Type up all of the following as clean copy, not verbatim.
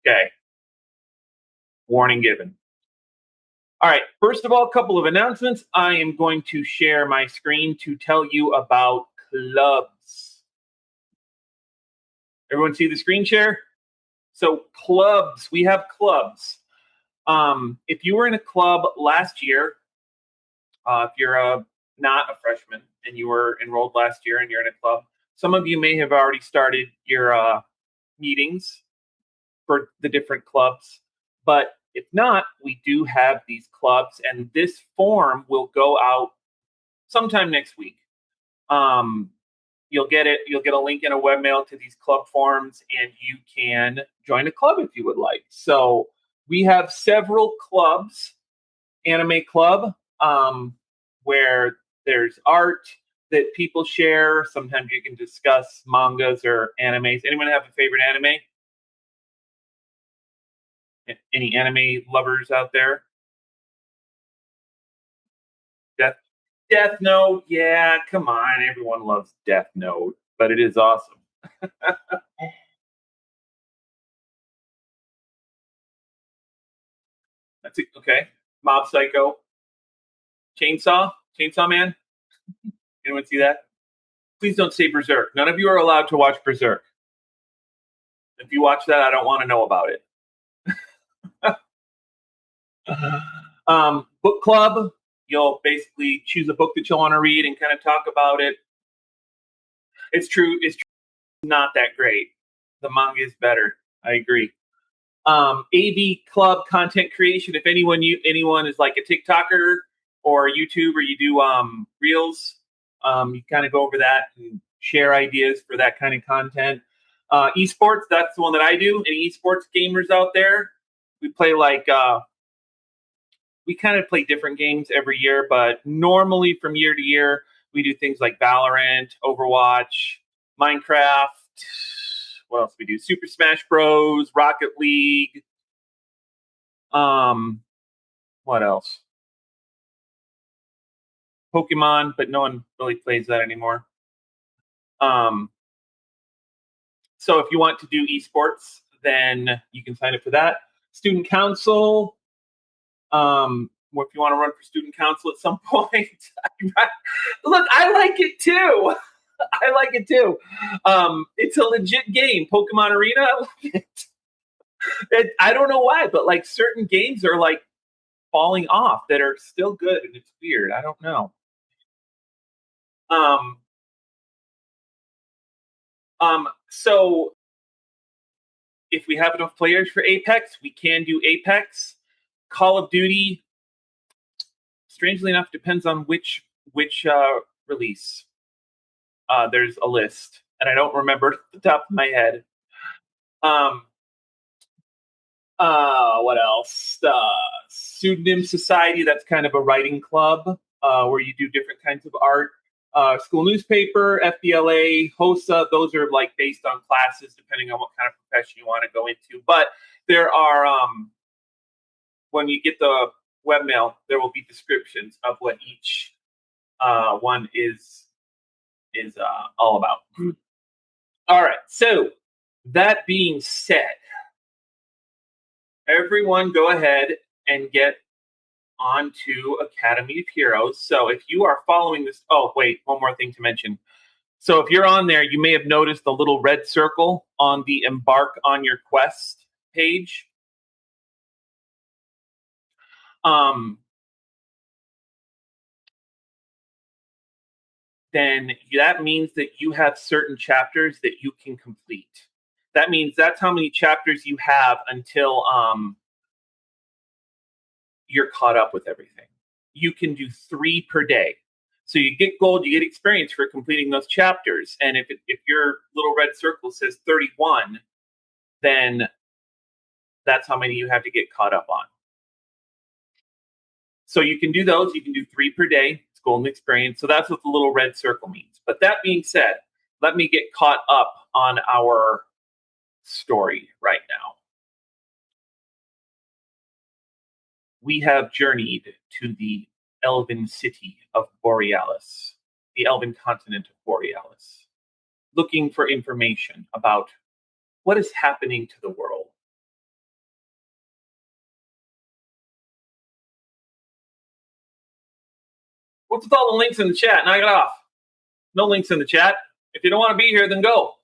Okay. Warning given. All right. First of all, a couple of announcements. I am going to share my screen to tell you about clubs. Everyone see the screen share? So clubs, we have clubs. If you were in a club last year, if you're not a freshman and you were enrolled last year and you're in a club, some of you may have already started your meetings for the different clubs. But if not, we do have these clubs, and this form will go out sometime next week. You'll get it. You'll get a link in a webmail to these club forms, and you can join a club if you would like. So we have several clubs. Anime club, where there's art that people share. Sometimes you can discuss mangas or animes. Anyone have a favorite anime? Any anime lovers out there? Death Death Note, yeah, come on, everyone loves Death Note, but it is awesome. That's it. Okay. Mob Psycho, Chainsaw Man. Anyone see that? Please don't say Berserk. None of you are allowed to watch Berserk. If you watch that, I don't want to know about it. Book club, you'll basically choose a book that you'll want to read and kind of talk about it. It's not that great. The manga is better. I agree. AV club content creation. If anyone is like a TikToker or YouTube or you do reels, you kind of go over that and share ideas for that kind of content. Esports, that's the one that I do. Any esports gamers out there? We play we kind of play different games every year, but normally from year to year, we do things like Valorant, Overwatch, Minecraft. What else do we do? Super Smash Bros, Rocket League. Um, what else? Pokemon, but no one really plays that anymore. Um, so if you want to do esports, then you can sign up for that. Student council. Or if you want to run for student council at some point, look, I like it too. I like it too. It's a legit game. Pokemon Arena, I like it. I don't know why, but like certain games are like falling off that are still good, and it's weird. I don't know. Um, so if we have enough players for Apex, we can do Apex. Call of Duty, strangely enough, depends on which release. There's a list, and I don't remember at the top of my head. Um, what else? Pseudonym Society, that's kind of a writing club where you do different kinds of art. School newspaper, FBLA, HOSA, those are like based on classes depending on what kind of profession you want to go into. But there are, when you get the webmail, there will be descriptions of what each one is all about. All right. So that being said, everyone go ahead and get onto Academy of Heroes. So if you are following this, oh, wait, one more thing to mention. So if you're on there, you may have noticed the little red circle on the Embark on Your Quest page. Then that means that you have certain chapters that you can complete. That means that's how many chapters you have until you're caught up with everything. You can do 3 per day. So you get gold, you get experience for completing those chapters. And if your little red circle says 31, then that's how many you have to get caught up on. So you can do those. You can do 3 per day. It's golden experience. So that's what the little red circle means. But that being said, let me get caught up on our story right now. We have journeyed to the elven city of Borealis, the elven continent of Borealis, looking for information about what is happening to the world? What's with all the links in the chat? Knock it off. No links in the chat. If you don't want to be here, then go.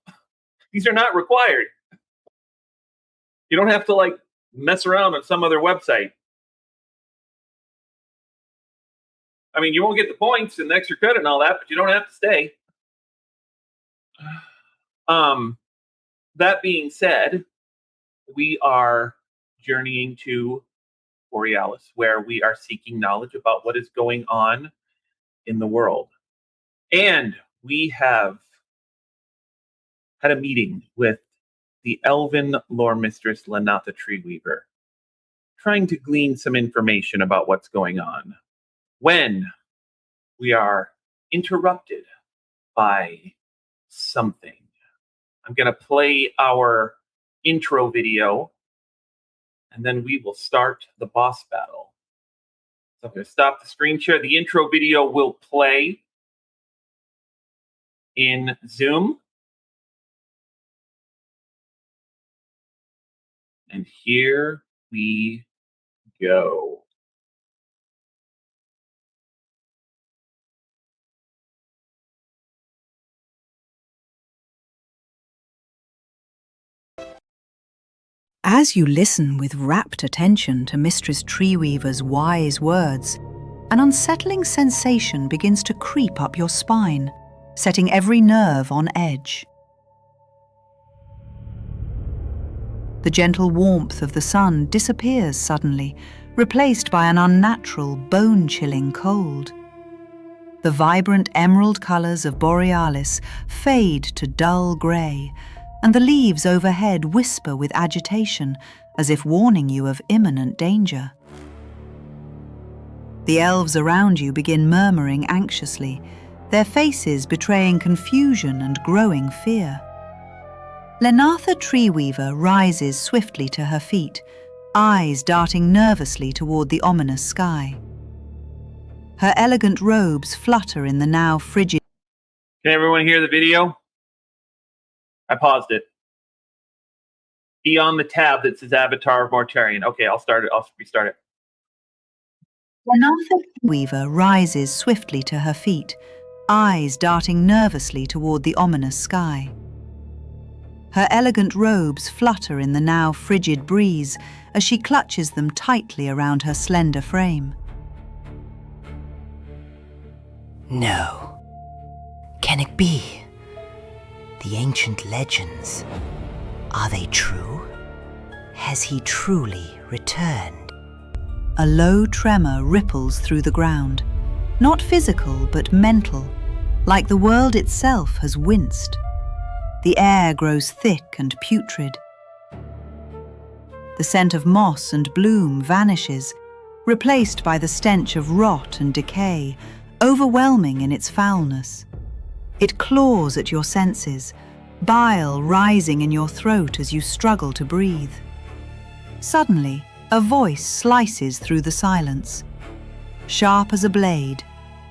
These are not required. You don't have to like mess around on some other website. I mean, you won't get the points and the extra credit and all that, but you don't have to stay. That being said, we are journeying to Borealis, where we are seeking knowledge about what is going on in the world. And we have had a meeting with the elven lore mistress Lenatha Treeweaver, trying to glean some information about what's going on, when we are interrupted by something. I'm going to play our intro video, and then we will start the boss battle. So I'm going to stop the screen share. The intro video will play in Zoom. And here we go. As you listen with rapt attention to Mistress Treeweaver's wise words, an unsettling sensation begins to creep up your spine, setting every nerve on edge. The gentle warmth of the sun disappears suddenly, replaced by an unnatural, bone-chilling cold. The vibrant emerald colours of Borealis fade to dull grey, and the leaves overhead whisper with agitation, as if warning you of imminent danger. The elves around you begin murmuring anxiously, their faces betraying confusion and growing fear. Lenatha Treeweaver rises swiftly to her feet, eyes darting nervously toward the ominous sky. Her elegant robes flutter in the now frigid... Can everyone hear the video? I paused it. Be on the tab that says Avatar of Mortarian. Okay, I'll start it. I'll restart it. Lenatha Treeweaver rises swiftly to her feet, eyes darting nervously toward the ominous sky. Her elegant robes flutter in the now frigid breeze as she clutches them tightly around her slender frame. No. Can it be? The ancient legends, are they true? Has he truly returned? A low tremor ripples through the ground, not physical but mental, like the world itself has winced. The air grows thick and putrid. The scent of moss and bloom vanishes, replaced by the stench of rot and decay, overwhelming in its foulness. It claws at your senses, bile rising in your throat as you struggle to breathe. Suddenly, a voice slices through the silence, sharp as a blade,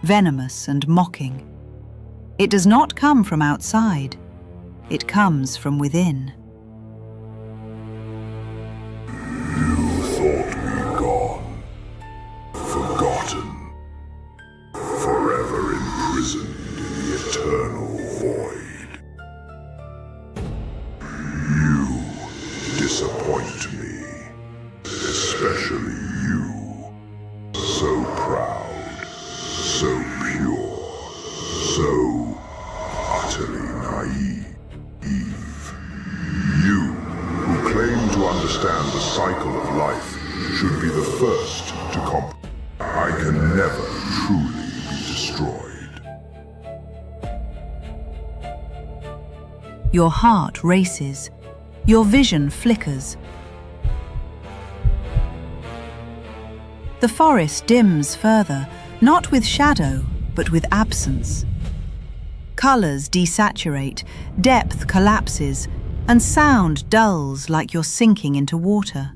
venomous and mocking. It does not come from outside. It comes from within. You thought me gone, forgotten, forever imprisoned in the eternal void. You disappoint me, especially you. So proud, so pure, so utterly naive. You, who claim to understand the cycle of life, should be the first to comprehend. I can never truly be destroyed. Your heart races. Your vision flickers. The forest dims further, not with shadow, but with absence. Colors desaturate, depth collapses, and sound dulls like you're sinking into water.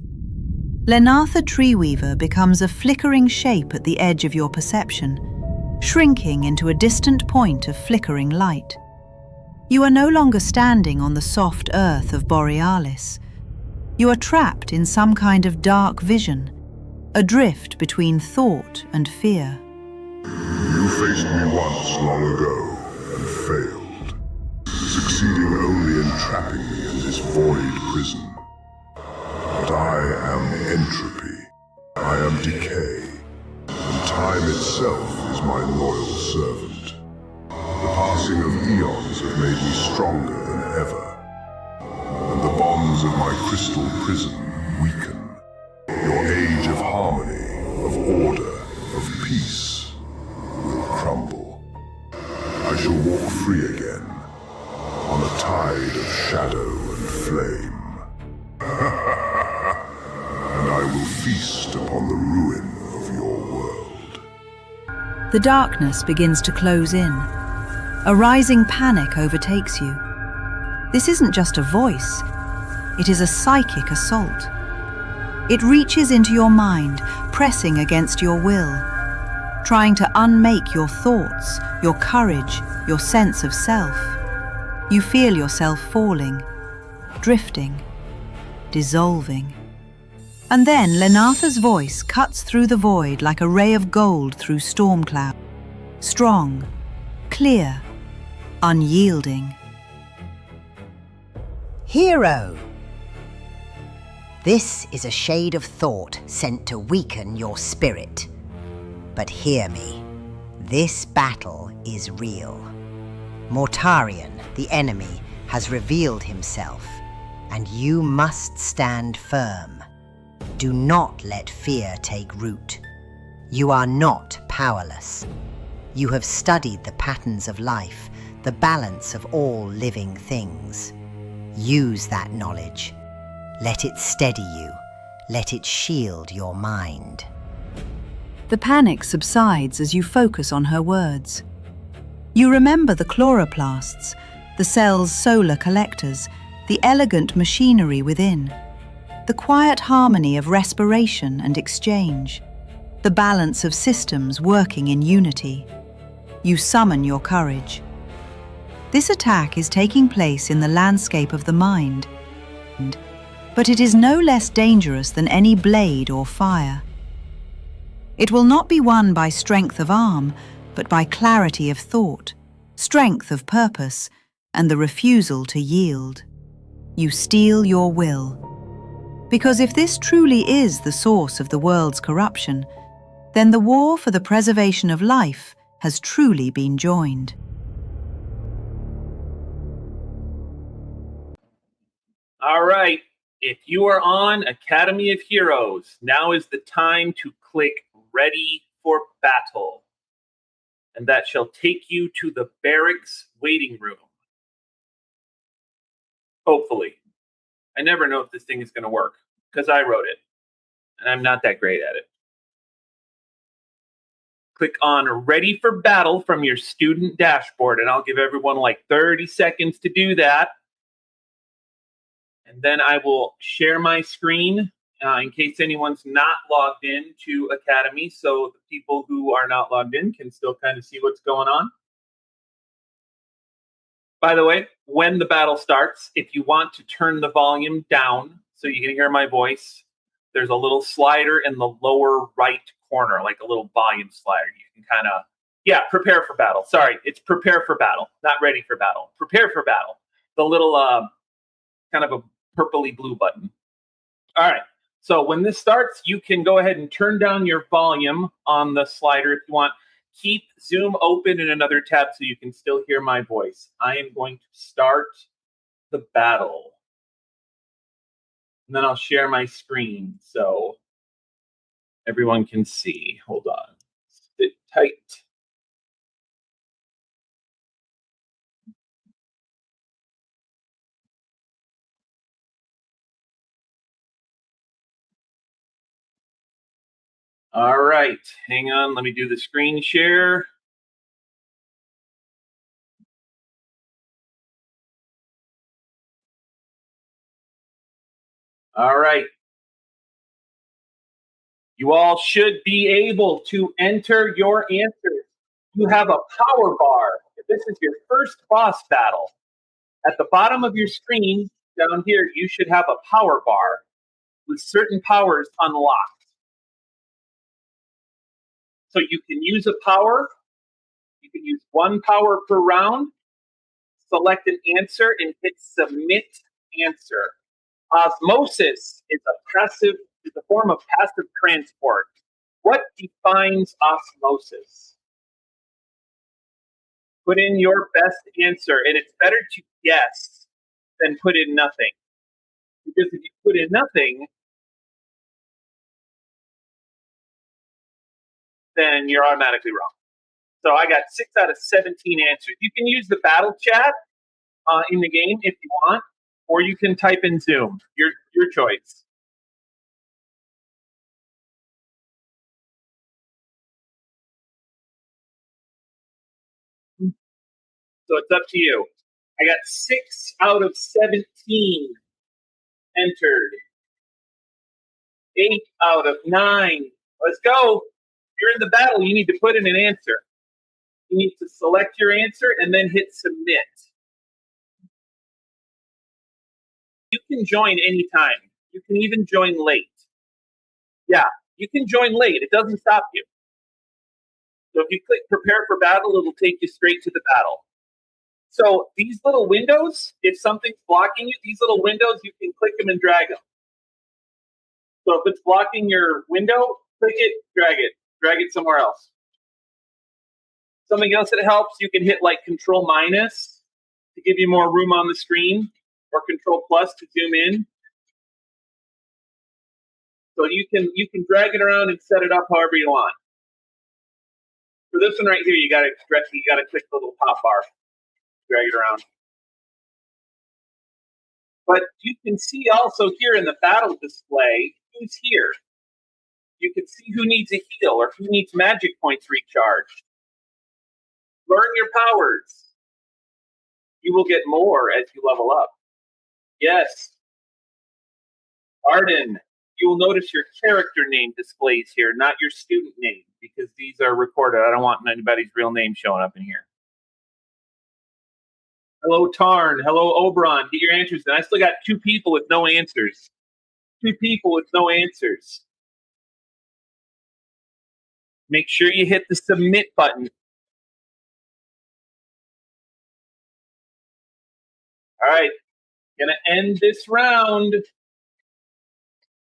Lenatha Treeweaver becomes a flickering shape at the edge of your perception, shrinking into a distant point of flickering light. You are no longer standing on the soft earth of Borealis. You are trapped in some kind of dark vision, adrift between thought and fear. You faced me once long ago and failed, succeeding only in trapping me in this void prison. But I am entropy. I am decay. And time itself is my loyal servant. The passing of eons have made me stronger than ever. And the bonds of my crystal prison weaken. Your age of harmony, of order, of peace will crumble. I shall walk free again, on a tide of shadow and flame. And I will feast upon the ruin of your world. The darkness begins to close in. A rising panic overtakes you. This isn't just a voice. It is a psychic assault. It reaches into your mind, pressing against your will, trying to unmake your thoughts, your courage, your sense of self. You feel yourself falling, drifting, dissolving. And then Lenatha's voice cuts through the void like a ray of gold through storm cloud. Strong, clear, unyielding. Hero! This is a shade of thought sent to weaken your spirit. But hear me, this battle is real. Mortarian, the enemy, has revealed himself, and you must stand firm. Do not let fear take root. You are not powerless. You have studied the patterns of life, the balance of all living things. Use that knowledge. Let it steady you. Let it shield your mind. The panic subsides as you focus on her words. You remember the chloroplasts, the cell's solar collectors, the elegant machinery within, the quiet harmony of respiration and exchange, the balance of systems working in unity. You summon your courage. This attack is taking place in the landscape of the mind, but it is no less dangerous than any blade or fire. It will not be won by strength of arm, but by clarity of thought, strength of purpose, and the refusal to yield. You steel your will. Because if this truly is the source of the world's corruption, then the war for the preservation of life has truly been joined. All right. If you are on Academy of Heroes, now is the time to click Ready for Battle. And that shall take you to the barracks waiting room. Hopefully. I never know if this thing is going to work, because I wrote it, and I'm not that great at it. Click on Ready for Battle from your student dashboard, and I'll give everyone like 30 seconds to do that. And then I will share my screen in case anyone's not logged in to Academy, so the people who are not logged in can still kind of see what's going on. By the way, when the battle starts, if you want to turn the volume down so you can hear my voice, there's a little slider in the lower right corner, like a little volume slider. You can kind of, prepare for battle. Sorry, it's prepare for battle, not ready for battle. Prepare for battle. The little kind of a purpley blue button. All right. So when this starts, you can go ahead and turn down your volume on the slider if you want. Keep Zoom open in another tab so you can still hear my voice. I am going to start the battle. And then I'll share my screen so everyone can see. Hold on. Sit tight. All right, hang on. Let me do the screen share. All right. You all should be able to enter your answers. You have a power bar. This is your first boss battle. At the bottom of your screen, down here, you should have a power bar with certain powers unlocked. So you can use a power. You can use one power per round. Select an answer and hit submit answer. Osmosis is a form of passive transport. What defines osmosis? Put in your best answer, and it's better to guess than put in nothing. Because if you put in nothing, then you're automatically wrong. So I got 6 out of 17 answers. You can use the battle chat in the game if you want, or you can type in Zoom. Your choice. So it's up to you. I got 6 out of 17 entered. 8 out of 9. Let's go. If you're in the battle, you need to put in an answer. You need to select your answer and then hit submit. You can join anytime. You can even join late. Yeah, you can join late. It doesn't stop you. So if you click prepare for battle, it'll take you straight to the battle. So these little windows, if something's blocking you, these little windows, you can click them and drag them. So if it's blocking your window, click it, drag it somewhere else. Something else that helps, you can hit like Control minus to give you more room on the screen, or Control plus to zoom in. So you can drag it around and set it up however you want. For this one right here, you gotta click the little pop bar, drag it around. But you can see also here in the battle display who's here. You can see who needs a heal or who needs magic points recharged. Learn your powers. You will get more as you level up. Yes. Arden, you will notice your character name displays here, not your student name, because these are recorded. I don't want anybody's real name showing up in here. Hello, Tarn. Hello, Oberon. Get your answers in. I still got 2 people with no answers. 2 people with no answers. Make sure you hit the submit button. All right. Gonna end this round.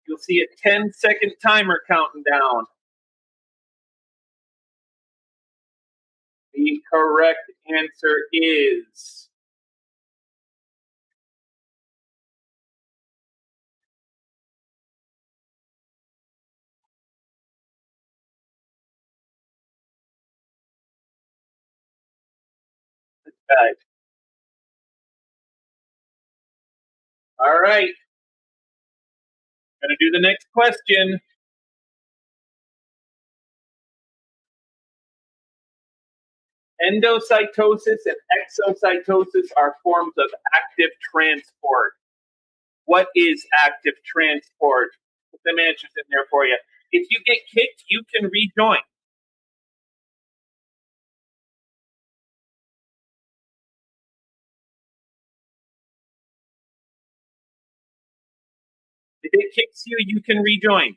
You'll see a 10-second timer counting down. The correct answer is right. All right. Gonna do the next question. Endocytosis and exocytosis are forms of active transport. What is active transport? Put them answers in there for you. If you get kicked, you can rejoin. If it kicks you, you can rejoin.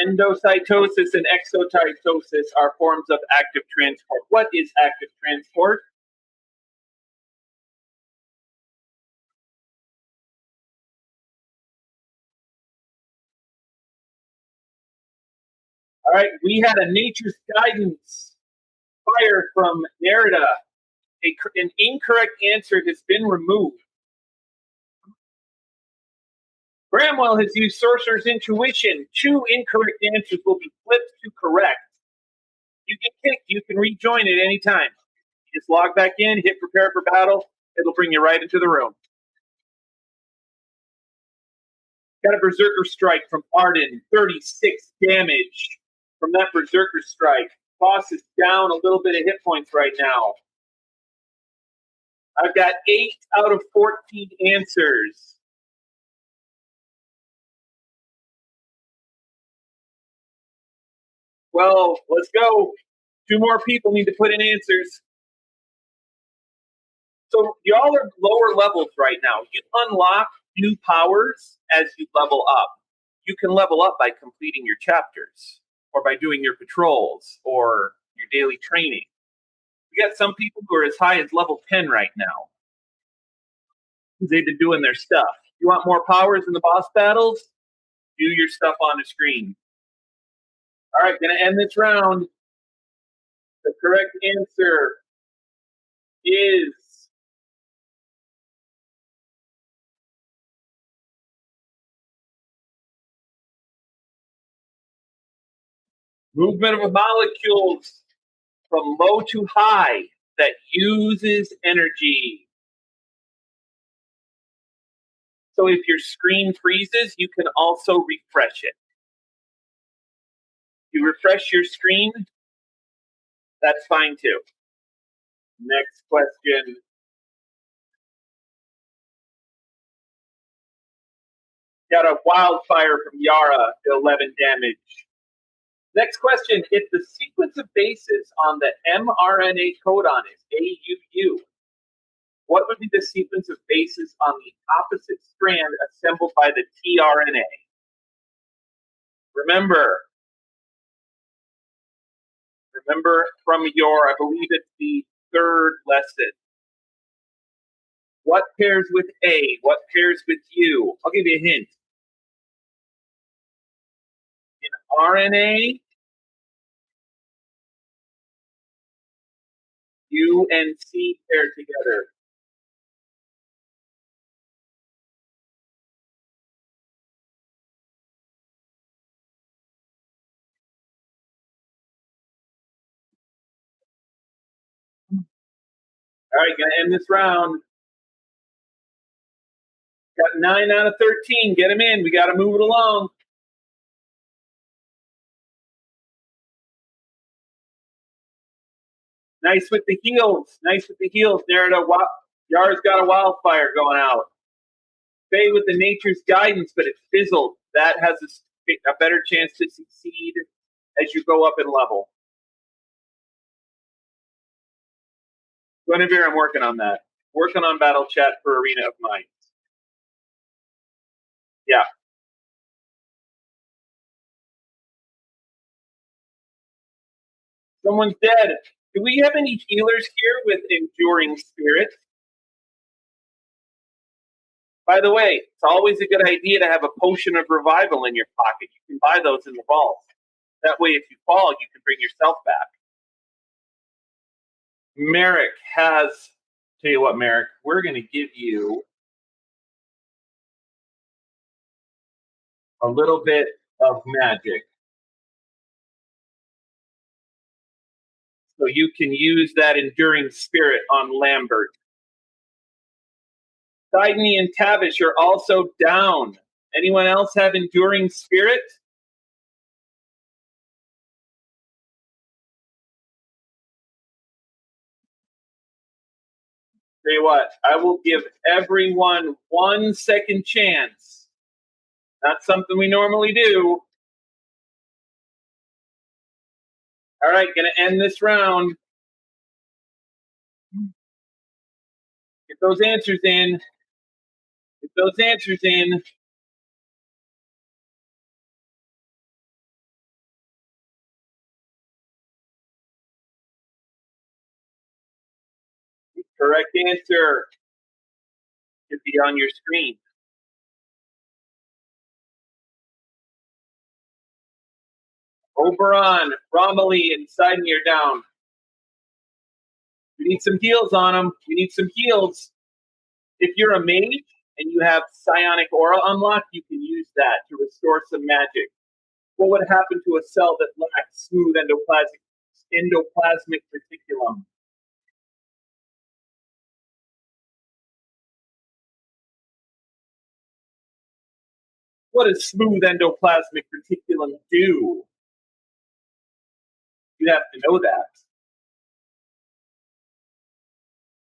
Endocytosis and exocytosis are forms of active transport. What is active transport? All right, we had a nature's guidance fired from Nerida. An incorrect answer has been removed. Bramwell has used Sorcerer's Intuition. 2 incorrect answers will be flipped to correct. You get kicked, you can rejoin at any time. You just log back in, hit prepare for battle. It'll bring you right into the room. Got a Berserker Strike from Arden. 36 damage from that Berserker Strike. Boss is down a little bit of hit points right now. I've got 8 out of 14 answers. 12. Let's go. 2 more people need to put in answers. So y'all are lower levels right now. You unlock new powers as you level up. You can level up by completing your chapters or by doing your patrols or your daily training. We got some people who are as high as level 10 right now. They've been doing their stuff. You want more powers in the boss battles? Do your stuff on the screen. All right, gonna end this round. The correct answer is movement of molecules from low to high that uses energy. So if your screen freezes, you can also refresh it. You refresh your screen, that's fine too. Next question. Got a wildfire from Yara, 11 damage. Next question. If the sequence of bases on the mRNA codon is AUU, what would be the sequence of bases on the opposite strand assembled by the tRNA? Remember from your, I believe it's the 3rd lesson. What pairs with A? What pairs with U? I'll give you a hint. In RNA, U and C pair together. All right, gonna end this round. Got 9 out of 13. Get them in. We got to move it along. Nice with the heels. Nice with the heels. Narrative. Yara's got a wildfire going out. Faye with the nature's guidance, but it fizzled. That has a better chance to succeed as you go up in level. Guinevere, I'm working on that. Working on battle chat for Arena of Minds. Yeah. Someone's dead. Do we have any healers here with enduring spirit? By the way, it's always a good idea to have a potion of revival in your pocket. You can buy those in the vault. That way, if you fall, you can bring yourself back. Merrick has, tell you what, Merrick, we're going to give you a little bit of magic. So you can use that enduring spirit on Lambert. Sidney and Tavish are also down. Anyone else have enduring spirit? Tell you what, I will give everyone 1 second chance. Not something we normally do. All right, going to end this round. Get those answers in. Get those answers in. The correct answer should be on your screen. Oberon, Romilly, and Sidney are down. We need some heals on them. We need some heals. If you're a mage and you have psionic aura unlocked, you can use that to restore some magic. What would happen to a cell that lacks smooth endoplasmic reticulum? What does smooth endoplasmic reticulum do? You have to know that.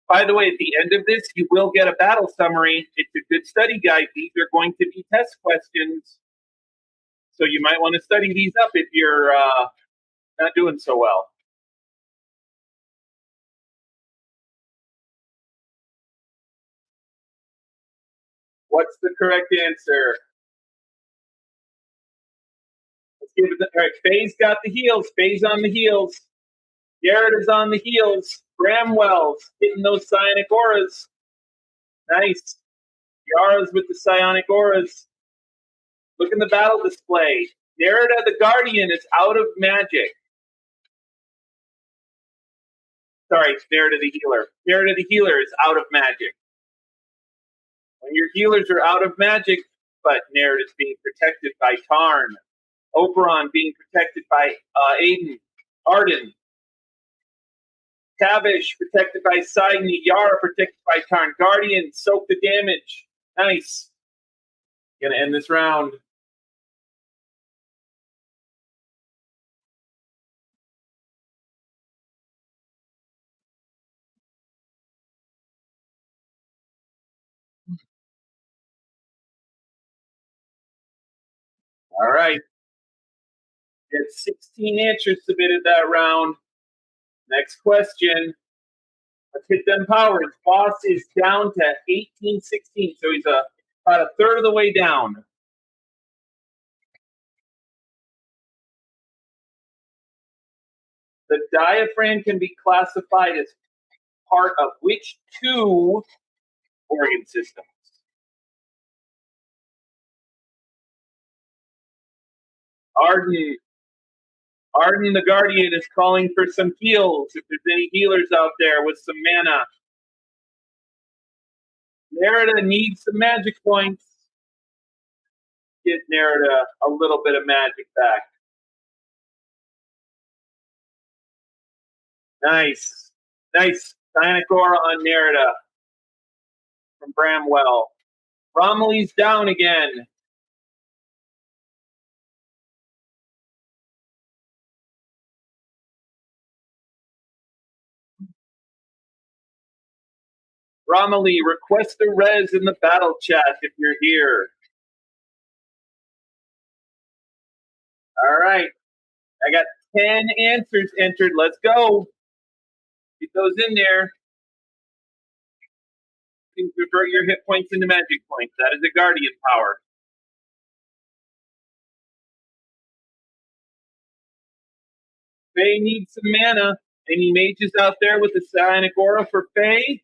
By the way, at the end of this, you will get a battle summary. It's a good study guide. These are going to be test questions. So you might want to study these up if you're Not doing so well. What's the correct answer? Let's give it. All right, Faye's got the heels. Faye's on the heels. Garrett is on the heels. Bramwell's hitting those psionic auras. Nice. Yara's with the psionic auras. Look in the battle display. Narada the Guardian is out of magic. Sorry, Narada the Healer. Narada the Healer is out of magic. When your healers are out of magic, but Narada's being protected by Tarn. Oberon being protected by Aiden. Arden. Tavish protected by Sidney. Yara protected by Tarn. Guardian, soak the damage. Nice. Gonna end this round. All right. We had 16 answers submitted that round. Next question. Let's hit them powers. Boss is down to 1816, so he's about a third of the way down. The diaphragm can be classified as part of which two organ systems? Arden the Guardian is calling for some heals. If there's any healers out there with some mana. Narada needs some magic points. Get Narada a little bit of magic back. Nice. Nice. Psionic Aura on Narada from Bramwell. Romilly's down again. Romilly, request a res in the battle chat if you're here. All right. I got 10 answers entered. Let's go. Get those in there. You can convert your hit points into magic points. That is a guardian power. Faye needs some mana. Any mages out there with a psionic aura for Faye?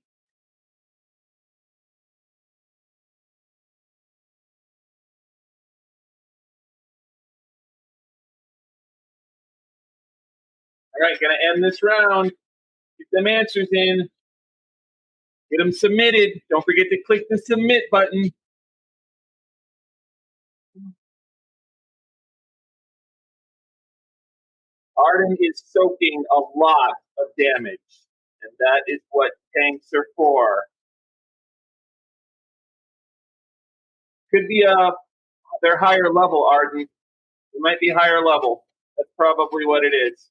All right, gonna end this round. Get them answers in. Get them submitted. Don't forget to click the submit button. Arden is soaking a lot of damage, and that is what tanks are for. Could be they're higher level, Arden. It might be higher level. That's probably what it is.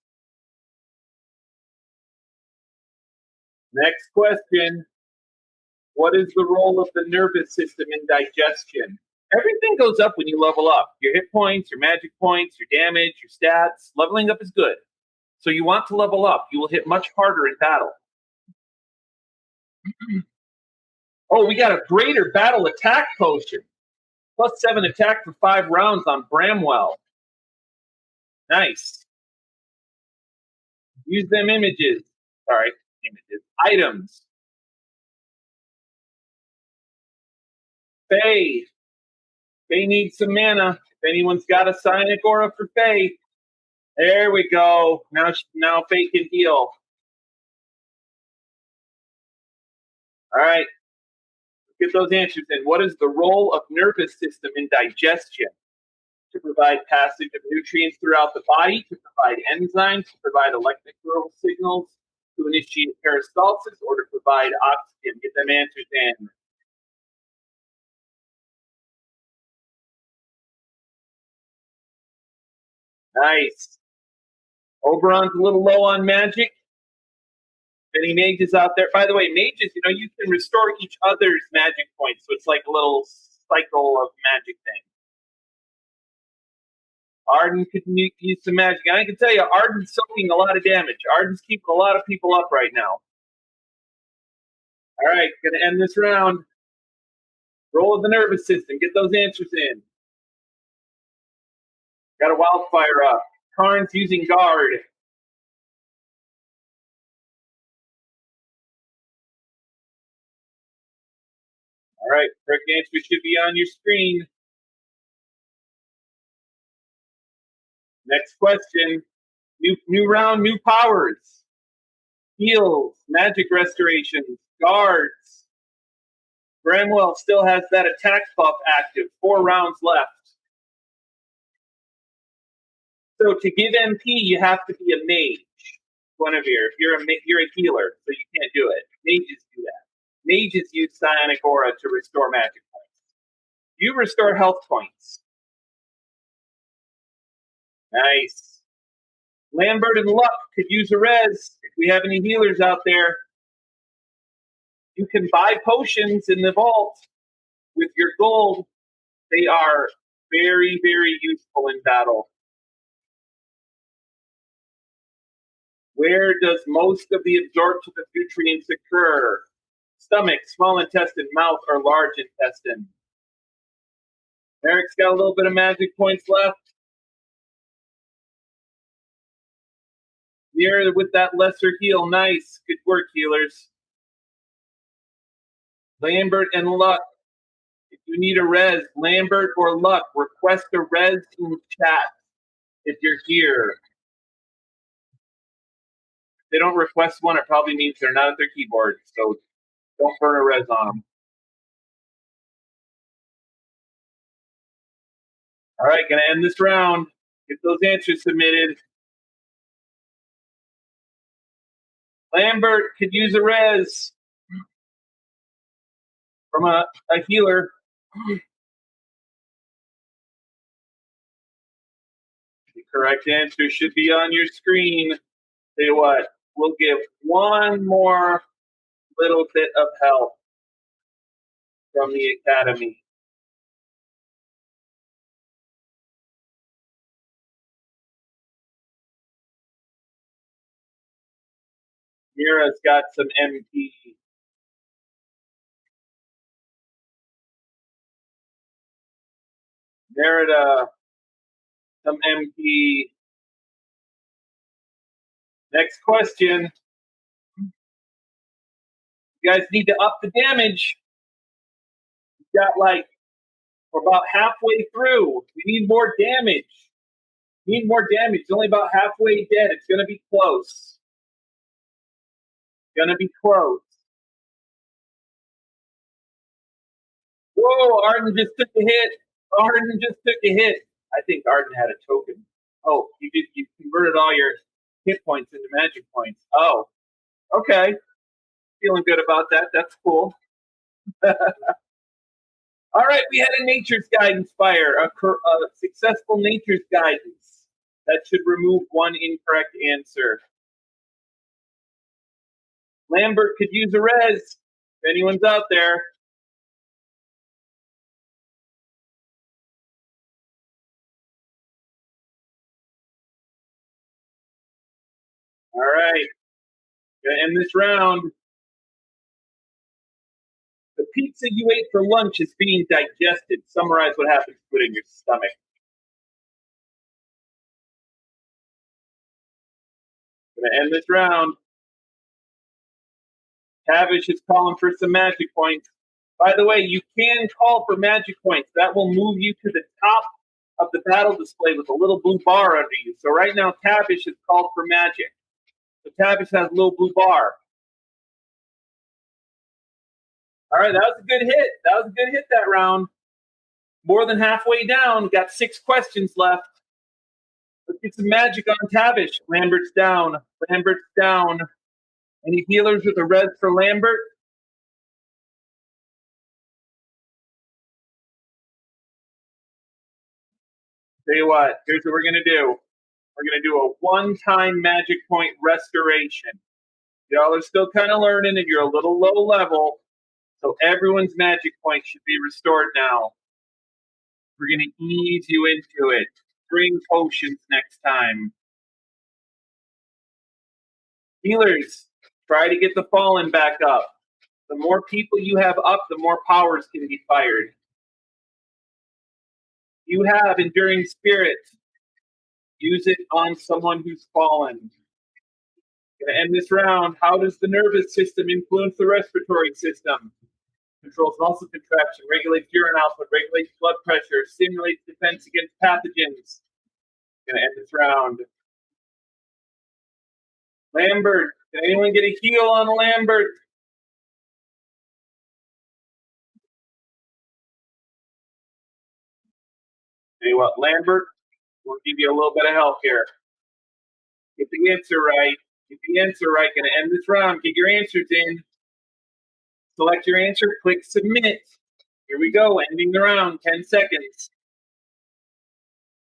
Next question. What is the role of the nervous system in digestion? Everything goes up when you level up. Your hit points, your magic points, your damage, your stats. Leveling up is good. So you want to level up. You will hit much harder in battle. Oh, we got a greater battle attack potion. +7 attack for 5 rounds on Bramwell. Nice. Use them images. Sorry, images. Items. Faye. Faye needs some mana. If anyone's got a psionic aura for Faye. There we go. Now Faye can heal. All right. Let's get those answers in. What is the role of nervous system in digestion? To provide passage of nutrients throughout the body, to provide enzymes, to provide electrical signals, to initiate peristalsis, or to provide oxygen. Get them answers in. Nice. Oberon's a little low on magic. Any mages out there? By the way, mages, you can restore each other's magic points, so it's like a little cycle of magic thing. Arden could use some magic. And I can tell you, Arden's soaking a lot of damage. Arden's keeping a lot of people up right now. All right, going to end this round. Roll of the nervous system. Get those answers in. Got a wildfire up. Karn's using guard. All right, correct answer should be on your screen. Next question. New round, new powers. Heals, magic restorations, guards. Bramwell still has that attack buff active. 4 rounds left. So to give MP, you have to be a mage. Guinevere, you're a healer, so you can't do it. Mages do that. Mages use psionic aura to restore magic points. You restore health points. Nice. Lambert and Luck could use a res. If we have any healers out there, you can buy potions in the vault with your gold. They are very, very useful in battle. Where does most of the absorption of nutrients occur? Stomach, small intestine, mouth, or large intestine? Eric's got a little bit of magic points left. Near with that lesser heal. Nice. Good work, healers. Lambert and Luck. If you need a res, Lambert or Luck, request a res in chat if you're here. If they don't request one, it probably means they're not at their keyboard. So don't burn a res on them. All right, going to end this round. Get those answers submitted. Lambert could use a res from a healer. The correct answer should be on your screen. Tell you what, we'll give one more little bit of help from the Academy. Mira's got some MP. Merida, some MP. Next question. You guys need to up the damage. We've got we're about halfway through. We need more damage. Need more damage. It's only about halfway dead. It's going to be close. Going to be close. Whoa, Arden just took a hit. Arden just took a hit. I think Arden had a token. Oh, you converted all your hit points into magic points. Oh, okay. Feeling good about that. That's cool. All right, we had a Nature's Guidance fire, a successful Nature's Guidance. That should remove one incorrect answer. Lambert could use a res, if anyone's out there. All right, gonna end this round. The pizza you ate for lunch is being digested. Summarize what happens to it in your stomach. Gonna end this round. Tavish is calling for some magic points. By the way, you can call for magic points. That will move you to the top of the battle display with a little blue bar under you. So right now, Tavish has called for magic. So Tavish has a little blue bar. All right, that was a good hit. That round. More than halfway down. Got 6 questions left. Let's get some magic on Tavish. Lambert's down. Any healers with a res for Lambert? Tell you what, here's what we're going to do. We're going to do a one-time magic point restoration. Y'all are still kind of learning and you're a little low level, so everyone's magic point should be restored now. We're going to ease you into it. bring potions next time. Healers, try to get the fallen back up. The more people you have up, the more powers can be fired. You have Enduring Spirit. Use it on someone who's fallen. Gonna end this round. How does the nervous system influence the respiratory system? Controls muscle contraction, regulates urine output, regulates blood pressure, stimulates defense against pathogens. Gonna end this round. Lambert. Can anyone get a heal on Lambert? Tell you what, Lambert, we'll give you a little bit of help here. Get the answer right. Get the answer right. Gonna end this round. Get your answers in. Select your answer. Click submit. Here we go. Ending the round. 10 seconds.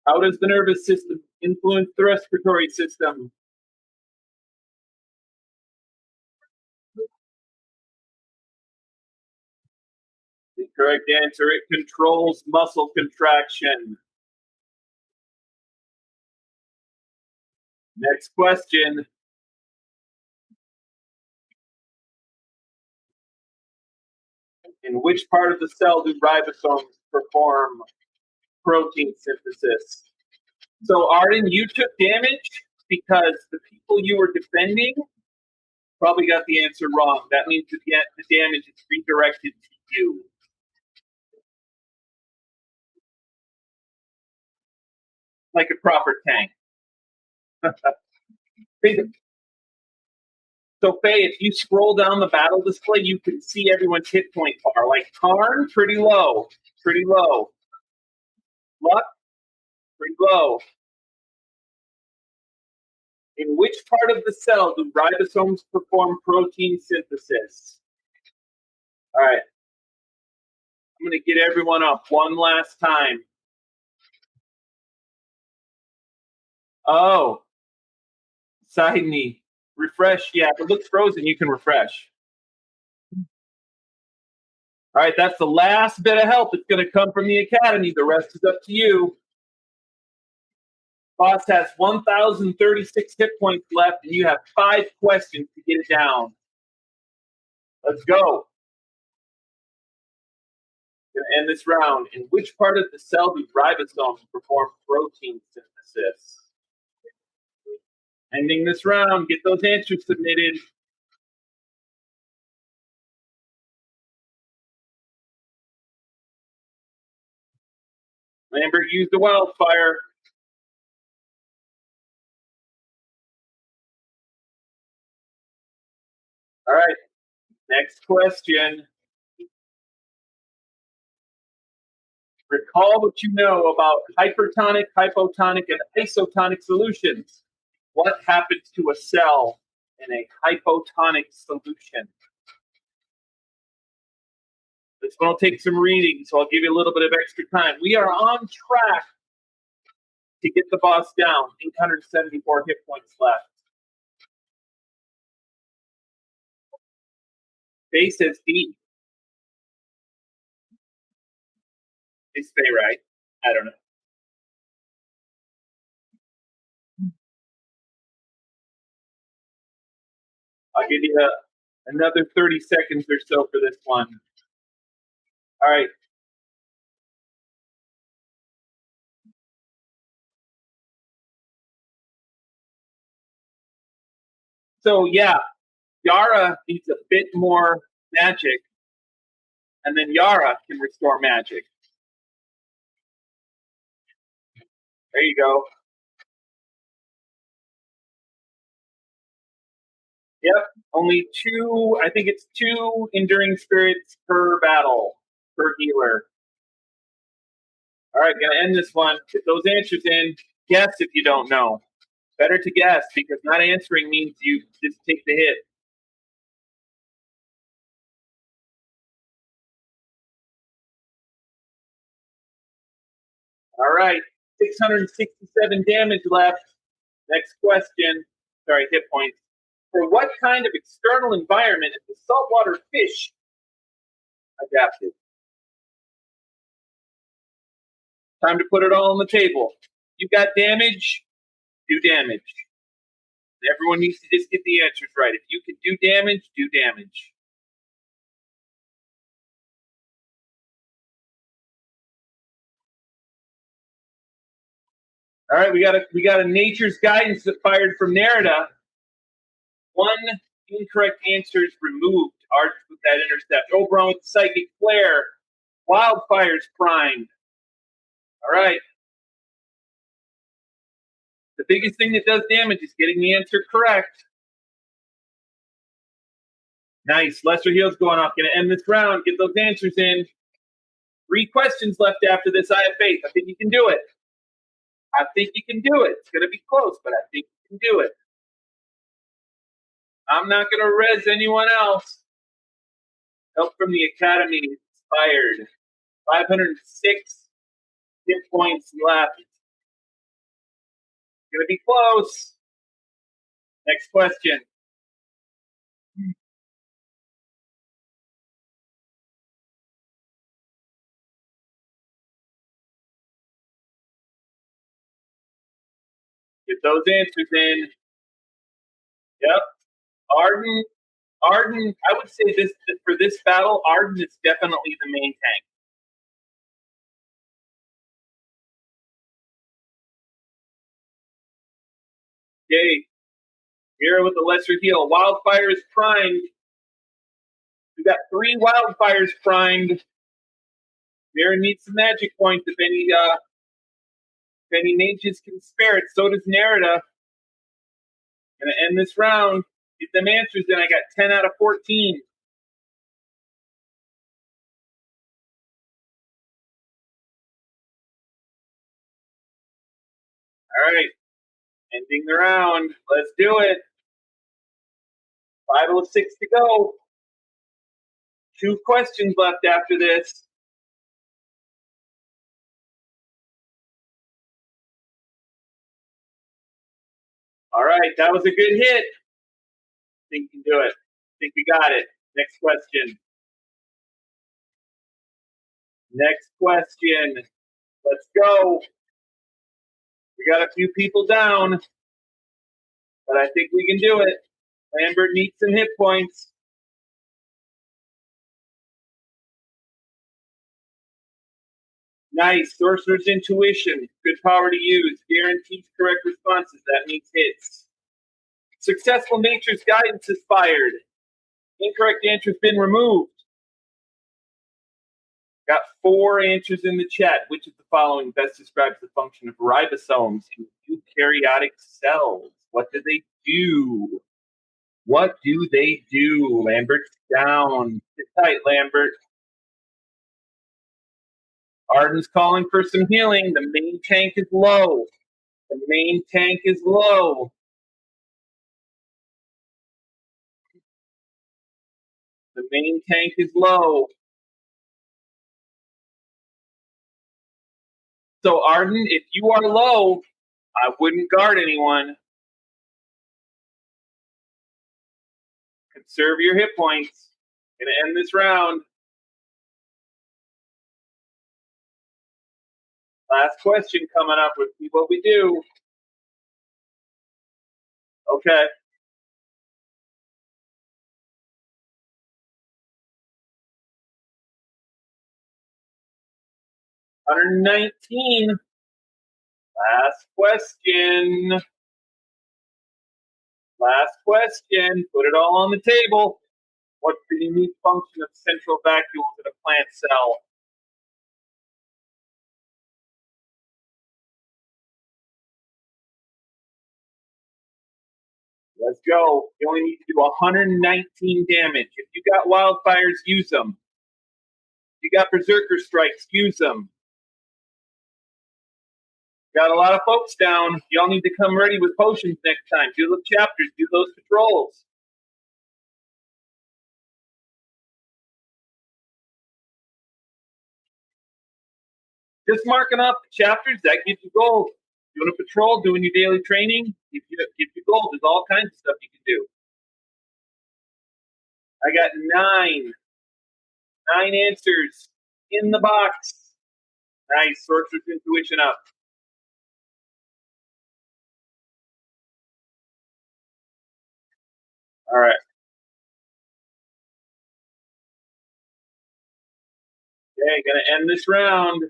How does the nervous system influence the respiratory system? The correct answer, it controls muscle contraction. Next question. In which part of the cell do ribosomes perform protein synthesis? So, Arden, you took damage because the people you were defending probably got the answer wrong. That means that the damage is redirected to you. Like a proper tank. So, Faye, if you scroll down the battle display, you can see everyone's hit point bar. Like Karn, pretty low. Pretty low. Luck, pretty low. In which part of the cell do ribosomes perform protein synthesis? All right. I'm going to get everyone up one last time. Oh. Sidney. Refresh. Yeah, if it looks frozen, you can refresh. All right, that's the last bit of help. It's going to come from the Academy. The rest is up to you. Boss has 1,036 hit points left, and you have 5 questions to get it down. Let's go. Going to end this round. In which part of the cell do ribosomes perform protein synthesis? Ending this round. Get those answers submitted. Lambert used the wildfire. All right. Next question. Recall what you know about hypertonic, hypotonic, and isotonic solutions. What happens to a cell in a hypotonic solution? This one will take some reading, so I'll give you a little bit of extra time. We are on track to get the boss down. 874 hit points left. Faye says D. Is Faye right? I don't know. I'll give you another 30 seconds or so for this one. All right. So, yeah, Yara needs a bit more magic, and then Yara can restore magic. There you go. Yep, only 2, I think it's 2 enduring spirits per battle, per healer. All right, gonna end this one. Get those answers in. Guess if you don't know. Better to guess, because not answering means you just take the hit. All right, 667 damage left. Next question. Sorry, hit points. For what kind of external environment is the saltwater fish adapted? Time to put it all on the table. You got damage, do damage. Everyone needs to just get the answers right. If you can do damage, do damage. All right, we got a nature's guidance that fired from Nerida. One incorrect answer is removed. Arch with that intercept. Oberon with psychic flare. Wildfires primed. All right. The biggest thing that does damage is getting the answer correct. Nice. Lesser heal's going off. Going to end this round. Get those answers in. 3 questions left after this. I have faith. I think you can do it. I think you can do it. It's going to be close, but I think you can do it. I'm not going to res anyone else. Help from the Academy expired. 506 hit points left. Going to be close. Next question. Get those answers in. Yep. Arden, I would say this for this battle, Arden is definitely the main tank. Okay. Here with the lesser heal. Wildfire is primed. We got 3 wildfires primed. Mira needs some magic points if any mages can spare it. So does Nerida. Gonna end this round. Get them answers in. I got 10 out of 14. All right. Ending the round. Let's do it. 5:06 to go. 2 questions left after this. All right, that was a good hit. I think you can do it. I think we got it. Next question. Next question. Let's go. We got a few people down, but I think we can do it. Lambert needs some hit points. Nice. Sorcerer's Intuition. Good power to use. Guarantees correct responses. That means hits. Successful Nature's Guidance is fired. Incorrect answer has been removed. Got 4 answers in the chat. Which of the following best describes the function of ribosomes in eukaryotic cells? What do they do? What do they do? Lambert's down. Sit tight, Lambert. Arden's calling for some healing. The main tank is low. The main tank is low. The main tank is low. So, Arden, if you are low, I wouldn't guard anyone. Conserve your hit points. Gonna end this round. Last question coming up. Let's see what we do. Okay. $119. Last question. Last question. Put it all on the table. What's the unique function of central vacuoles in a plant cell? Let's go. You only need to do 119 damage. If you got wildfires, use them. If you got berserker strikes, use them. Got a lot of folks down. Y'all need to come ready with potions next time. Do those chapters. Do those patrols. Just marking off the chapters, that gives you gold. Doing a patrol, doing your daily training, gives you gold. There's all kinds of stuff you can do. I got 9. 9 answers in the box. Nice. Sorcerer's Intuition up. All right. Okay, gonna end this round.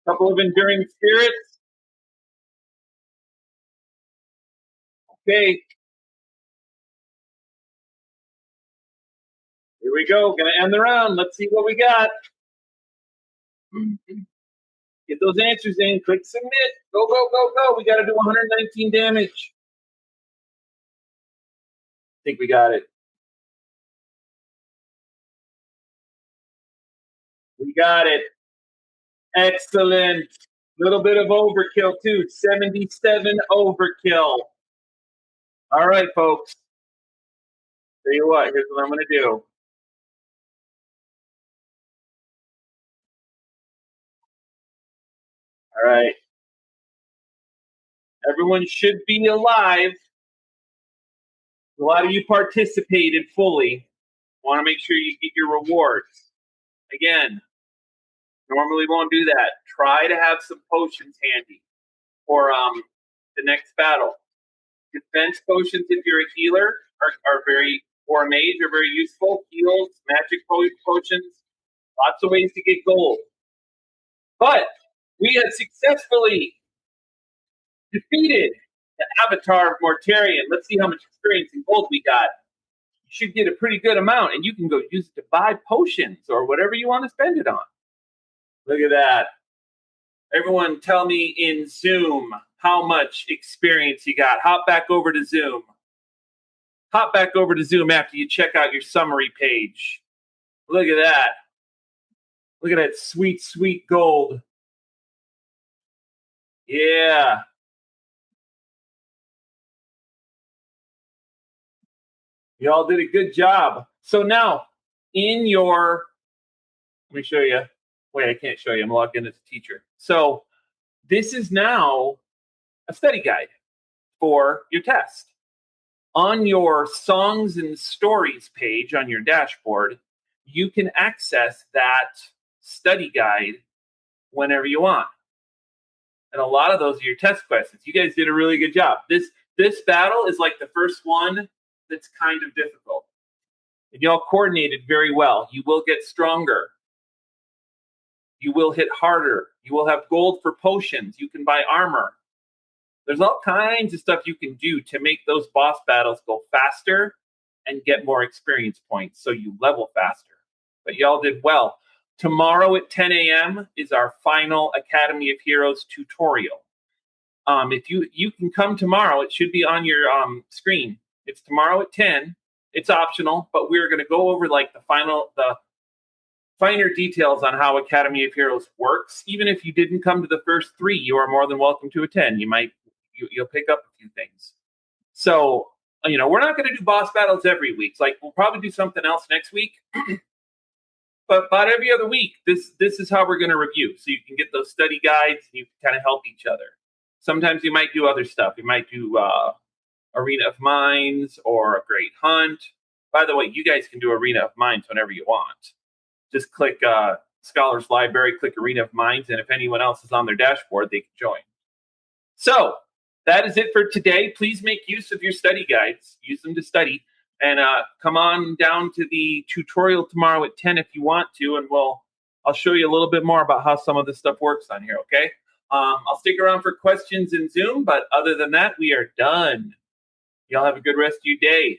Couple of enduring spirits. Okay, here we go. Gonna end the round. Let's see what we got. Get those answers in. Click submit. Go, go, go, go. We got to do 119 damage. I think we got it. We got it. Excellent. Little bit of overkill, too. 77 overkill. All right, folks. Tell you what, here's what I'm going to do. All right. Everyone should be alive. A lot of you participated fully. Want to make sure you get your rewards. Again, normally won't do that. Try to have some potions handy for the next battle. Defense potions, if you're a healer, are very, or a mage, are very useful. Heals, magic potions, lots of ways to get gold. But we have successfully defeated the Avatar of Mortarian. Let's see how much experience and gold we got. You should get a pretty good amount, and you can go use it to buy potions or whatever you want to spend it on. Look at that. Everyone tell me in Zoom how much experience you got. Hop back over to Zoom. Hop back over to Zoom after you check out your summary page. Look at that. Look at that sweet, sweet gold. Yeah. You all did a good job. So now, in your, let me show you. Wait, I can't show you. I'm logged in as a teacher. So this is now a study guide for your test. On your songs and stories page on your dashboard, you can access that study guide whenever you want. And a lot of those are your test questions. You guys did a really good job. This battle is like the first one that's kind of difficult. And y'all coordinated very well. You will get stronger. You will hit harder. You will have gold for potions. You can buy armor. There's all kinds of stuff you can do to make those boss battles go faster and get more experience points so you level faster. But y'all did well. Tomorrow at 10 a.m. is our final Academy of Heroes tutorial. If you can come tomorrow, it should be on your screen. It's tomorrow at 10. It's optional, but we're going to go over like the finer details on how Academy of Heroes works. Even if you didn't come to the first 3, you are more than welcome to attend. You'll pick up a few things. So, we're not going to do boss battles every week. Like, we'll probably do something else next week. But about every other week, this is how we're going to review. So you can get those study guides and you can kind of help each other. Sometimes you might do other stuff. You might do Arena of Minds or a Great Hunt. By the way, you guys can do Arena of Minds whenever you want. Just click Scholars Library, click Arena of Minds, and if anyone else is on their dashboard, they can join. So that is it for today. Please make use of your study guides. Use them to study. And come on down to the tutorial tomorrow at 10 if you want to, and I'll show you a little bit more about how some of this stuff works on here, okay? I'll stick around for questions in Zoom, but other than that, we are done. Y'all have a good rest of your day.